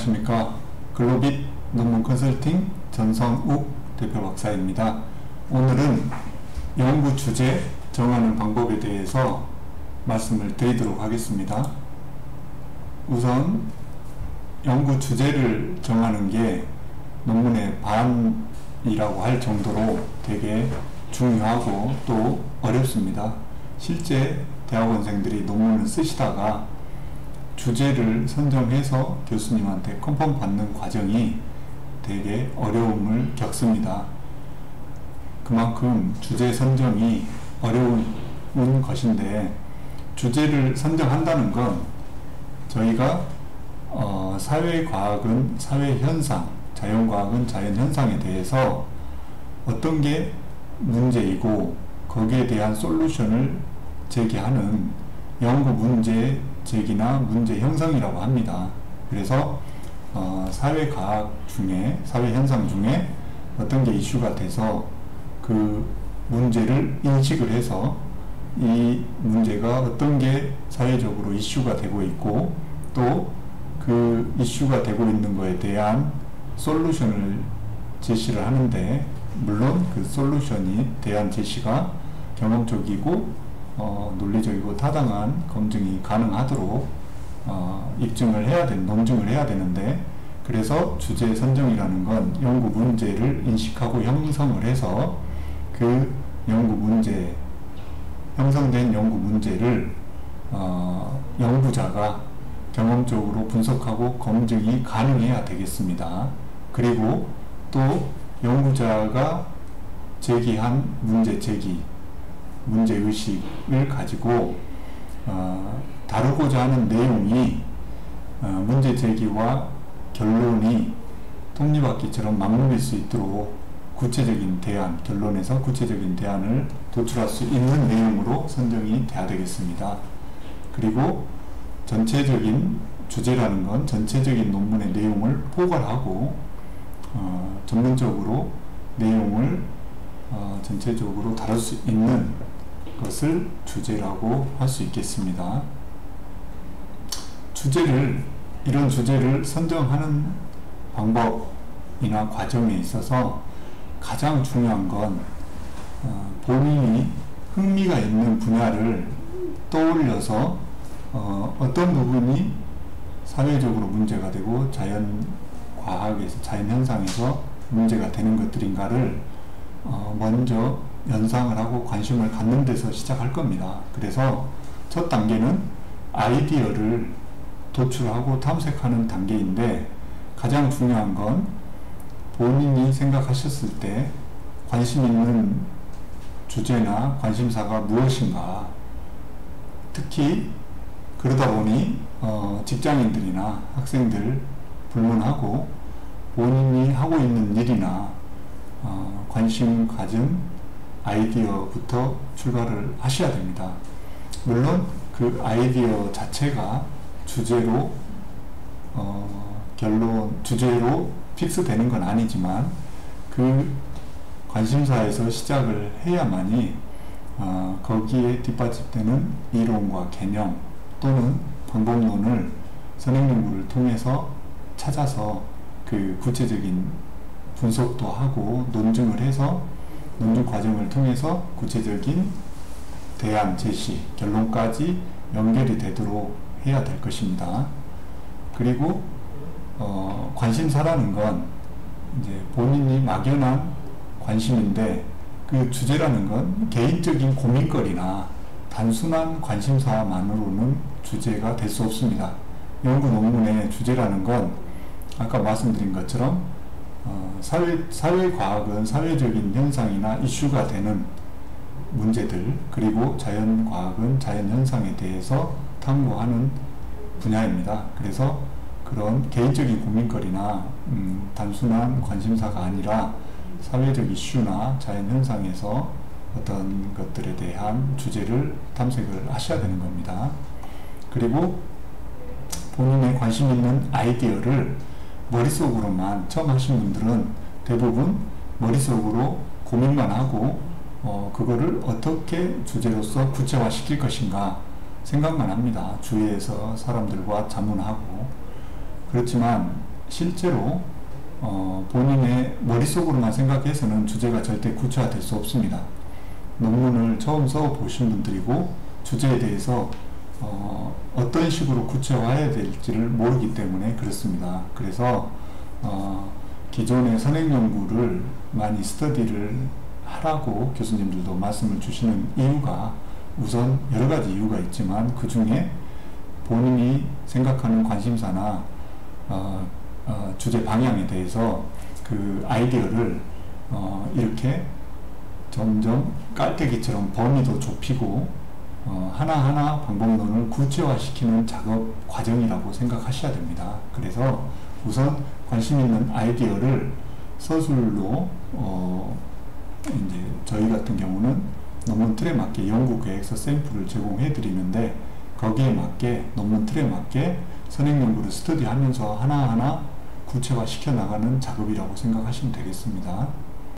안녕하십니까. 글로빗 논문 컨설팅 전성욱 대표 박사입니다. 오늘은 연구 주제 정하는 방법에 대해서 말씀을 드리도록 하겠습니다. 우선 연구 주제를 정하는 게 논문의 반이라고 할 정도로 되게 중요하고 또 어렵습니다. 실제 대학원생들이 논문을 쓰시다가 주제를 선정해서 교수님한테 컨펌 받는 과정이 되게 어려움을 겪습니다. 그만큼 주제 선정이 어려운 것인데, 주제를 선정한다는 건 저희가 사회과학은 사회현상, 자연과학은 자연현상에 대해서 어떤 게 문제이고 거기에 대한 솔루션을 제기하는 연구 문제 제기나 문제 형성이라고 합니다. 그래서 사회과학 중에, 사회현상 중에 어떤 게 이슈가 돼서 그 문제를 인식을 해서 이 문제가 어떤 게 사회적으로 이슈가 되고 있고 또 그 이슈가 되고 있는 거에 대한 솔루션을 제시를 하는데, 물론 그 솔루션이 대한 제시가 경험적이고 논리적이고 타당한 검증이 가능하도록 입증을 해야 논증을 해야 되는데, 그래서 주제 선정이라는 건 연구 문제를 인식하고 형성을 해서 그 형성된 연구 문제를 연구자가 경험적으로 분석하고 검증이 가능해야 되겠습니다. 그리고 또 연구자가 제기한 문제의식을 가지고 다루고자 하는 내용이 문제 제기와 결론이 톱니바퀴처럼 맞물릴 수 있도록 구체적인 대안, 결론에서 구체적인 대안을 도출할 수 있는 내용으로 선정이 돼야 되겠습니다. 그리고 전체적인 주제라는 건 전체적인 논문의 내용을 포괄하고 전문적으로 내용을 전체적으로 다룰 수 있는 것을 주제라고 할 수 있겠습니다. 이런 주제를 선정하는 방법이나 과정에 있어서 가장 중요한 건 본인이 흥미가 있는 분야를 떠올려서 어떤 부분이 사회적으로 문제가 되고 자연과학에서, 자연현상에서 문제가 되는 것들인가를 먼저 연상을 하고 관심을 갖는 데서 시작할 겁니다. 그래서 첫 단계는 아이디어를 도출하고 탐색하는 단계인데, 가장 중요한 건 본인이 생각하셨을 때 관심 있는 주제나 관심사가 무엇인가, 특히 그러다 보니 직장인들이나 학생들 불문하고 본인이 하고 있는 일이나 관심 가진 아이디어부터 출발을 하셔야 됩니다. 물론 그 아이디어 자체가 주제로 주제로 픽스되는 건 아니지만 그 관심사에서 시작을 해야만이 거기에 뒷받침되는 이론과 개념 또는 방법론을 선행연구를 통해서 찾아서 그 구체적인 분석도 하고 논증을 해서 논증 과정을 통해서 구체적인 대안 제시, 결론까지 연결이 되도록 해야 될 것입니다. 그리고 관심사라는 건 이제 본인이 막연한 관심인데, 그 주제라는 건 개인적인 고민거리나 단순한 관심사만으로는 주제가 될 수 없습니다. 연구 논문의 주제라는 건 아까 말씀드린 것처럼 사회과학은 사회적인 현상이나 이슈가 되는 문제들, 그리고 자연과학은 자연현상에 대해서 탐구하는 분야입니다. 그래서 그런 개인적인 고민거리나 단순한 관심사가 아니라 사회적 이슈나 자연현상에서 어떤 것들에 대한 주제를 탐색을 하셔야 되는 겁니다. 그리고 본인의 관심 있는 아이디어를 머릿속으로만, 처음 하신 분들은 대부분 머릿속으로 고민만 하고 그거를 어떻게 주제로서 구체화 시킬 것인가 생각만 합니다. 주위에서 사람들과 자문하고. 그렇지만 실제로 본인의 머릿속으로만 생각해서는 주제가 절대 구체화될 수 없습니다. 논문을 처음 써보신 분들이고 주제에 대해서 어떤 식으로 구체화해야 될지를 모르기 때문에 그렇습니다. 그래서 기존의 선행연구를 많이 스터디를 하라고 교수님들도 말씀을 주시는 이유가 우선 여러 가지 이유가 있지만 그 중에 본인이 생각하는 관심사나 주제 방향에 대해서 그 아이디어를 이렇게 점점 깔때기처럼 범위도 좁히고 하나하나 방법론을 구체화시키는 작업 과정이라고 생각하셔야 됩니다. 그래서 우선 관심 있는 아이디어를 서술로 이제 저희 같은 경우는 논문 틀에 맞게 연구 계획서 샘플을 제공해 드리는데 거기에 맞게 논문 틀에 맞게 선행 연구를 스터디하면서 하나하나 구체화 시켜 나가는 작업이라고 생각하시면 되겠습니다.